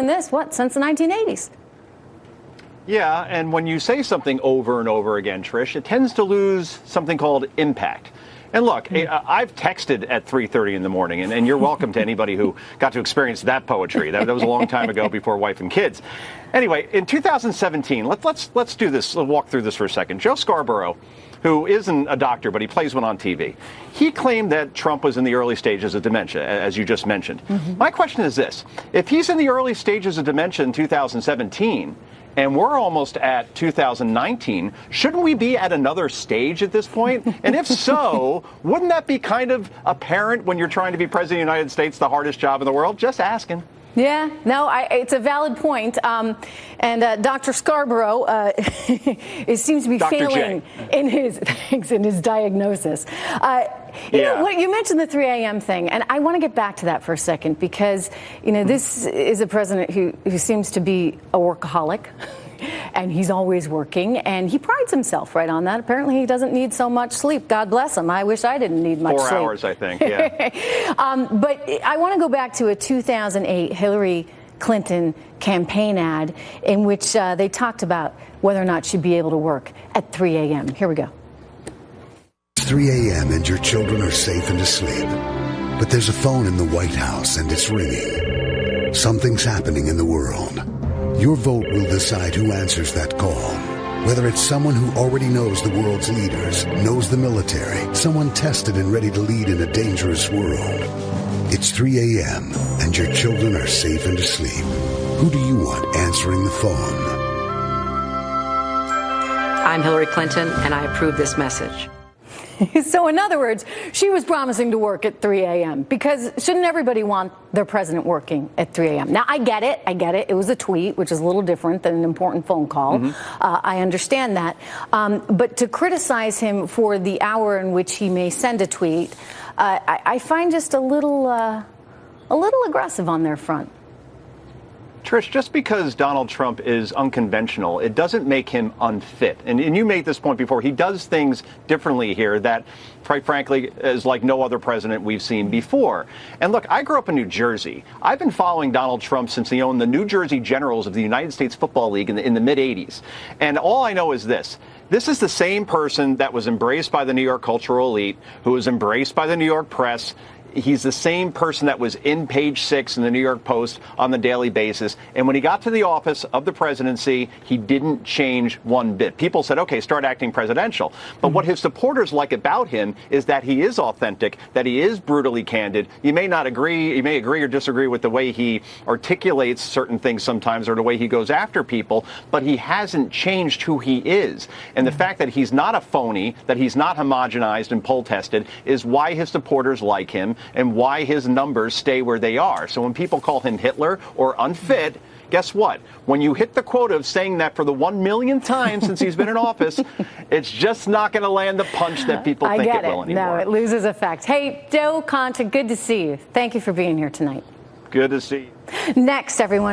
doing this, since the 1980s. Yeah, and when you say something over and over again, Trish, it tends to lose something called impact. And look, I've texted at 3:30 in the morning, and you're welcome to anybody who got to experience that poetry. That was a long time ago, before wife and kids. Anyway, in 2017, let's do this. Let's walk through this for a second. Joe Scarborough, who isn't a doctor, but he plays one on TV, he claimed that Trump was in the early stages of dementia, as you just mentioned. My question is this: if he's in the early stages of dementia in 2017, and we're almost at 2019, shouldn't we be at another stage at this point? And if so, wouldn't that be kind of apparent when you're trying to be president of the United States, the hardest job in the world? Just asking. Yeah, no, it's a valid point. And Dr. Scarborough it seems to be failing in his diagnosis. You mentioned the 3 a.m. thing, and I want to get back to that for a second because, this is a president who seems to be a workaholic. And he's always working, and he prides himself right on that. Apparently, he doesn't need so much sleep. God bless him. I wish I didn't need much sleep. 4 hours, I think, yeah. But I want to go back to a 2008 Hillary Clinton campaign ad in which they talked about whether or not she'd be able to work at 3 a.m. Here we go. It's 3 a.m. and your children are safe and asleep. But there's a phone in the White House, and it's ringing. Something's happening in the world. Your vote will decide who answers that call. Whether it's someone who already knows the world's leaders, knows the military, someone tested and ready to lead in a dangerous world. It's 3 a.m. and your children are safe and asleep. Who do you want answering the phone? I'm Hillary Clinton, and I approve this message. So in other words, she was promising to work at 3 a.m. because shouldn't everybody want their president working at 3 a.m.? Now, I get it. It was a tweet, which is a little different than an important phone call. I understand that. But to criticize him for the hour in which he may send a tweet, I find just a little aggressive on their front. Trish, just because Donald Trump is unconventional, it doesn't make him unfit. And you made this point before. He does things differently here that, quite frankly, is like no other president we've seen before. And look, I grew up in New Jersey. I've been following Donald Trump since he owned the New Jersey Generals of the United States Football League in the mid-'80s. And all I know is this. This is the same person that was embraced by the New York cultural elite, who was embraced by the New York press. He's the same person that was in page 6 in the New York Post on the daily basis. And when he got to the office of the presidency, he didn't change one bit. People said, okay, start acting presidential. But what his supporters like about him is that he is authentic, that he is brutally candid. You may not agree, you may agree or disagree with the way he articulates certain things sometimes or the way he goes after people, but he hasn't changed who he is. And the fact that he's not a phony, that he's not homogenized and poll tested is why his supporters like him and why his numbers stay where they are. So when people call him Hitler or unfit, guess what? When you hit the quota of saying that for the 1 millionth time since he's been in office, it's just not going to land the punch that people think it will anymore. No, it loses effect. Hey, Joe Conta, good to see you. Thank you for being here tonight. Good to see you. Next, everyone.